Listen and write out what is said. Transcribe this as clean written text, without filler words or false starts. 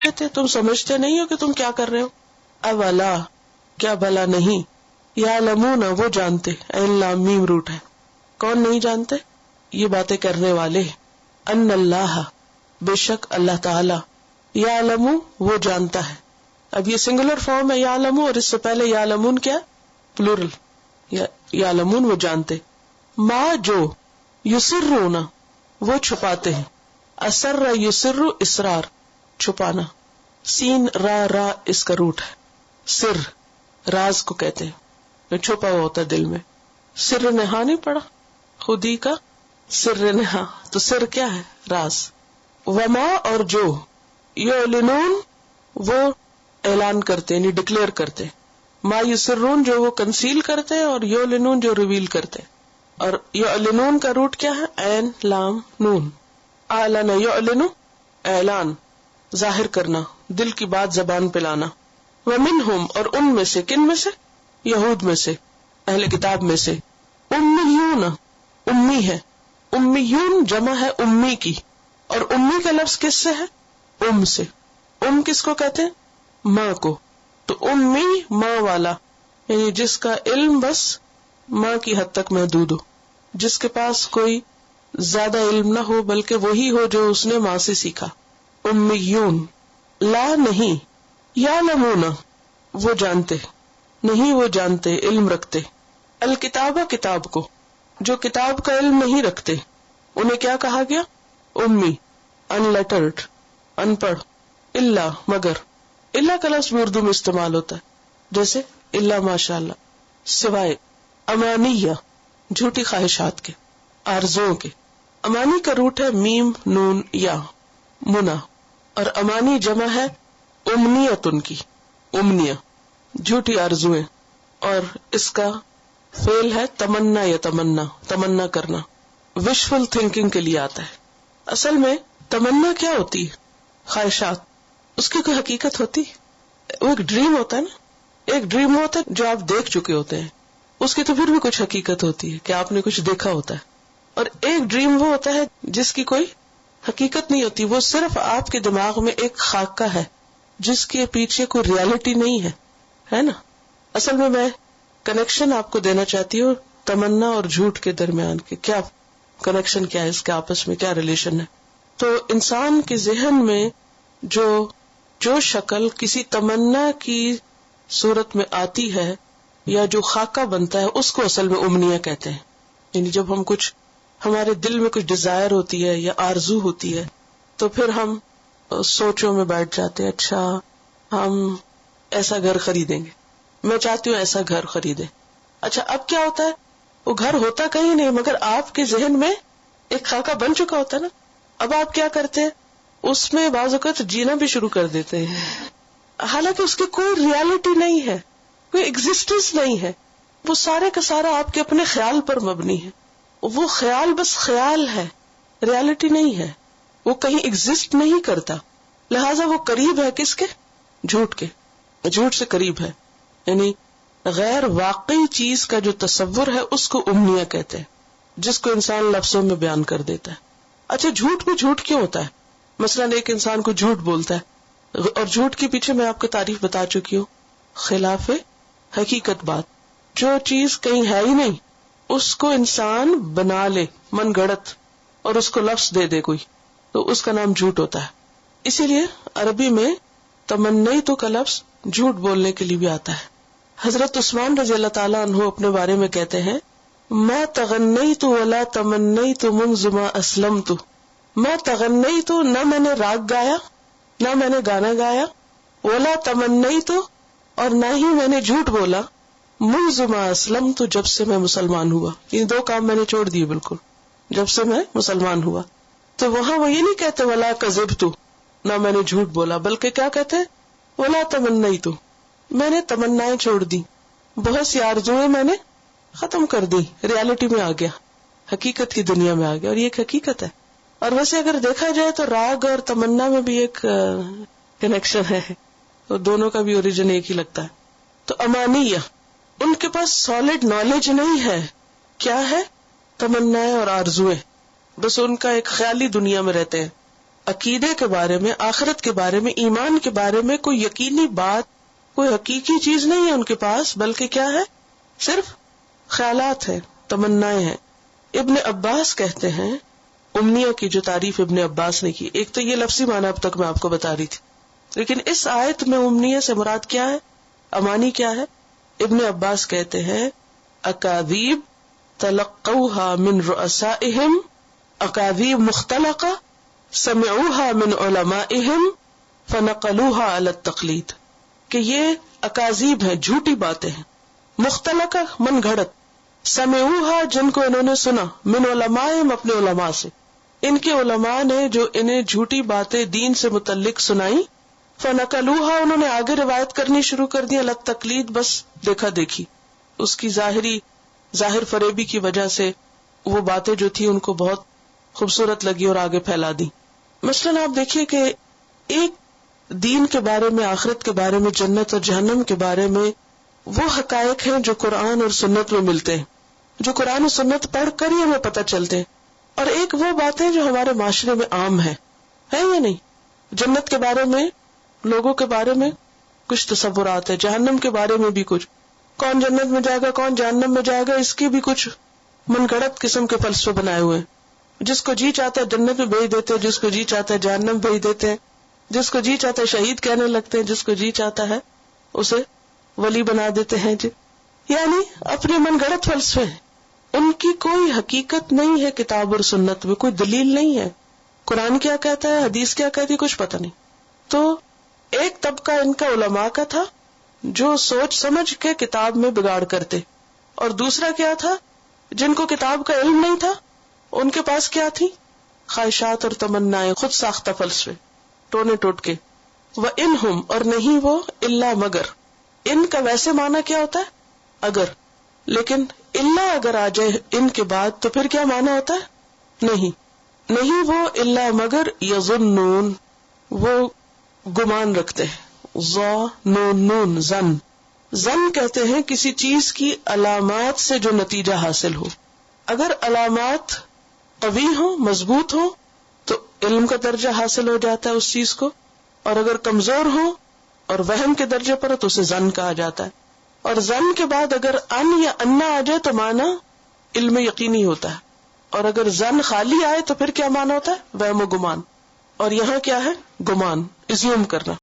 کہتے ہیں تم سمجھتے نہیں ہو کہ تم کیا کر رہے ہو. اولا کیا بھلا نہیں, یعلمون وہ جانتے, عین لام میم روٹ ہے, کون نہیں جانتے؟ یہ باتیں کرنے والے, ان اللہ بے شک اللہ تعالی, یعلم وہ جانتا ہے. اب یہ سنگولر فارم ہے یعلم, اور اس سے پہلے یعلمون کیا پلورل, یعلمون وہ جانتے, ما جو, یسرون وہ چھپاتے ہیں, اسر یسر اسرار چھپانا, سین را اس کا روٹ ہے, سر راز کو کہتے ہیں جو چھپا ہوا ہوتا ہے دل میں. سر نہا نہیں پڑا خودی کا, سر نہا تو سر کیا ہے راز. وما اور جو, یعلنون وہ اعلان کرتے یعنی ڈکلیئر کرتے, ما یسرون جو وہ کنسیل کرتے اور یعلنون جو ریویل کرتے. اور یعلنون کا روٹ کیا ہے عین لام نون, اعلن یعلن اعلان ظاہر کرنا, دل کی بات زبان پہ لانا. ومنہم اور ان میں سے, کن میں سے؟ یہود میں سے, اہل کتاب میں سے. امیون امی ہے, امیون جمع ہے امی کی, اور امی کا لفظ کس سے ہے؟ ام سے. ام کس کو کہتے ہیں؟ ماں کو. تو امی ماں والا, یعنی جس کا علم بس ماں کی حد تک محدود ہو, جس کے پاس کوئی زیادہ علم نہ ہو بلکہ وہی ہو جو اس نے ماں سے سیکھا. امیون لا نہیں, یعلمون وہ جانتے, نہیں وہ جانتے علم رکھتے, الکتابہ کتاب کو, جو کتاب کا علم نہیں رکھتے انہیں کیا کہا گیا؟ امی, ان لیٹرڈ ان پڑھ. الا مگر, الا کا لفظ اردو میں استعمال ہوتا ہے جیسے الا ماشاء اللہ, سوائے. امانیہ جھوٹی خواہشات کے, آرزوؤں کے. امانی کا روٹ ہے میم نون یا منا, اور امانی جمع ہے امنیت, ان کی امنیہ جھوٹی آرزویں, اور اس کا فعل ہے تمنا یا تمنا, تمنا کرنا, وشفل تھنکنگ کے لیے آتا ہے. اصل میں تمنا کیا ہوتی ہے؟ خواہشات. اس کی کوئی حقیقت ہوتی؟ وہ ایک ڈریم ہوتا ہے نا, ایک ڈریم ہوتا ہے جو آپ دیکھ چکے ہوتے ہیں, اس کی تو پھر بھی کچھ حقیقت ہوتی ہے کہ آپ نے کچھ دیکھا ہوتا ہے. اور ایک ڈریم وہ ہوتا ہے جس کی کوئی حقیقت نہیں ہوتی, وہ صرف آپ کے دماغ میں ایک خاکہ ہے جس کے پیچھے کوئی ریالٹی نہیں ہے نا. اصل میں کنیکشن آپ کو دینا چاہتی ہوں تمنا اور جھوٹ کے درمیان کے, کیا کنیکشن, کیا ہے اس کے آپس میں, کیا ریلیشن ہے. تو انسان کے ذہن میں جو شکل کسی تمنا کی صورت میں آتی ہے یا جو خاکہ بنتا ہے اس کو اصل میں امنیہ کہتے ہیں. یعنی جب ہم کچھ, ہمارے دل میں کچھ ڈیزائر ہوتی ہے یا آرزو ہوتی ہے تو پھر ہم سوچوں میں بیٹھ جاتے ہیں, اچھا ہم ایسا گھر خریدیں گے, میں چاہتی ہوں ایسا گھر خریدیں. اچھا اب کیا ہوتا ہے, وہ گھر ہوتا کہیں نہیں مگر آپ کے ذہن میں ایک خاکہ بن چکا ہوتا ہے نا. اب آپ کیا کرتے ہیں, اس میں بعض اوقات جینا بھی شروع کر دیتے ہیں, حالانکہ اس کی کوئی ریالٹی نہیں ہے, کوئی ایگزسٹنس نہیں ہے. وہ سارے کا سارا آپ کے اپنے خیال پر مبنی ہے. وہ خیال بس خیال ہے, ریالٹی نہیں ہے, وہ کہیں ایگزسٹ نہیں کرتا. لہذا وہ قریب ہے کس کے؟ جھوٹ کے, جھوٹ سے قریب ہے. یعنی غیر واقعی چیز کا جو تصور ہے اس کو امنیہ کہتے ہیں, جس کو انسان لفظوں میں بیان کر دیتا ہے. اچھا جھوٹ کو جھوٹ کیوں ہوتا ہے؟ مثلا ایک انسان کو جھوٹ بولتا ہے, اور جھوٹ کے پیچھے میں آپ کو تعریف بتا چکی ہوں, خلاف حقیقت بات, جو چیز کہیں ہے ہی نہیں اس کو انسان بنا لے من گڑت اور اس کو لفظ دے دے کوئی, تو اس کا نام جھوٹ ہوتا ہے. اسی لیے عربی میں تمنیتو کا لفظ جھوٹ بولنے کے لیے بھی آتا ہے. حضرت عثمان رضی اللہ تعالیٰ عنہ اپنے بارے میں کہتے ہیں, ما تغنیت ولا تمنیت منذ ما اسلمت. ما تغنیت, نہ میں نے راگ گایا نہ میں نے گانا گایا, ولا تمنیت اور نہ ہی میں نے جھوٹ بولا, منذ ما اسلمت جب سے میں مسلمان ہوا. یہ دو کام میں نے چھوڑ دیے بالکل جب سے میں مسلمان ہوا. تو وہاں وہ یہ نہیں کہتے ولا کذبت, نہ میں نے جھوٹ بولا, بلکہ کیا کہتے ولا تمنیت, میں نے تمنائیں چھوڑ دی, بہت سی آرزویں میں نے ختم کر دی, ریالٹی میں آ گیا, حقیقت کی دنیا میں آ گیا. اور یہ ایک حقیقت ہے. اور ویسے اگر دیکھا جائے تو راگ اور تمنا میں بھی ایک کنیکشن ہے, تو دونوں کا بھی اوریجن ایک ہی لگتا ہے. تو امانیہ, ان کے پاس سالڈ نالج نہیں ہے, کیا ہے؟ تمنائیں اور آرزویں, بس ان کا ایک خیالی دنیا میں رہتے ہیں. عقیدے کے بارے میں، آخرت کے بارے میں، ایمان کے بارے میں کوئی یقینی بات، کوئی حقیقی چیز نہیں ہے ان کے پاس، بلکہ کیا ہے؟ صرف خیالات ہیں، تمنائیں ہیں۔ ابن عباس کہتے ہیں، امنیہ کی جو تعریف ابن عباس نے کی، ایک تو یہ لفظی معنی اب تک میں آپ کو بتا رہی تھی، لیکن اس آیت میں امنیہ سے مراد کیا ہے، امانی کیا ہے؟ ابن عباس کہتے ہیں اکاذیب تلقوها من رؤسائهم، اکاذیب مختلقہ سمعوها من علمائهم فنقلوها على التقلید، کہ یہ اکاذیب ہیں، جھوٹی باتیں ہیں، مختلقہ من گھڑت، سمعوها جن کو انہوں نے سنا، من علمائهم اپنے علماء سے، ان کے علماء نے جو انہیں جھوٹی باتیں دین سے متعلق سنائی، فنقلوها انہوں نے آگے روایت کرنی شروع کر دی، على التقلید بس دیکھا دیکھی، اس کی ظاہر فریبی کی وجہ سے وہ باتیں جو تھی ان کو بہت خوبصورت لگی اور آگے پھیلا دی۔ مثلاً آپ دیکھیے کہ ایک دین کے بارے میں، آخرت کے بارے میں، جنت اور جہنم کے بارے میں وہ حقائق ہیں جو قرآن اور سنت میں ملتے ہیں، جو قرآن و سنت پڑھ کر ہی ہمیں پتہ چلتے ہیں، اور ایک وہ باتیں جو ہمارے معاشرے میں عام ہے یا نہیں؟ جنت کے بارے میں، لوگوں کے بارے میں کچھ تصورات ہے، جہنم کے بارے میں بھی کچھ، کون جنت میں جائے گا کون جہنم میں جائے گا، اس کی بھی کچھ من گھڑت قسم کے فلسفے بنائے ہوئے ہیں۔ جس کو جی چاہتا ہے جنت میں بھیج دیتے ہیں، جس کو جی چاہتا ہے جہنم بھیج دیتے ہیں، جس کو جی چاہتا ہے شہید کہنے لگتے ہیں، جس کو جی چاہتا ہے اسے ولی بنا دیتے ہیں جی، یعنی اپنے من گھڑت فلسفے ہیں، ان کی کوئی حقیقت نہیں ہے، کتاب اور سنت میں کوئی دلیل نہیں ہے، قرآن کیا کہتا ہے، حدیث کیا کہتی ہے، کچھ پتہ نہیں۔ تو ایک طبقہ ان کا علماء کا تھا جو سوچ سمجھ کے کتاب میں بگاڑ کرتے، اور دوسرا کیا تھا، جن کو کتاب کا علم نہیں تھا، ان کے پاس کیا تھی، خواہشات اور تمنائیں، خود ساختہ فلسفے ٹونے ٹوٹ کے۔ وَإِنْهُمْ اور نہیں وہ، الا مگر، ان کا ویسے معنی کیا ہوتا ہے اگر، لیکن الا اگر آ جائے ان کے بعد تو پھر کیا معنی ہوتا ہے نہیں وہ، الا مگر یظنون وہ گمان رکھتے ہیں، نون زن کہتے ہیں کسی چیز کی علامات سے جو نتیجہ حاصل ہو، اگر علامات قوی ہوں، مضبوط ہوں تو علم کا درجہ حاصل ہو جاتا ہے اس چیز کو، اور اگر کمزور ہوں اور وہم کے درجے پر تو اسے زن کہا جاتا ہے، اور زن کے بعد اگر ان یا انا آ جائے تو معنی علم یقینی ہوتا ہے، اور اگر زن خالی آئے تو پھر کیا معنی ہوتا ہے، وہم و گمان، اور یہاں کیا ہے، گمان، ازیوم کرنا۔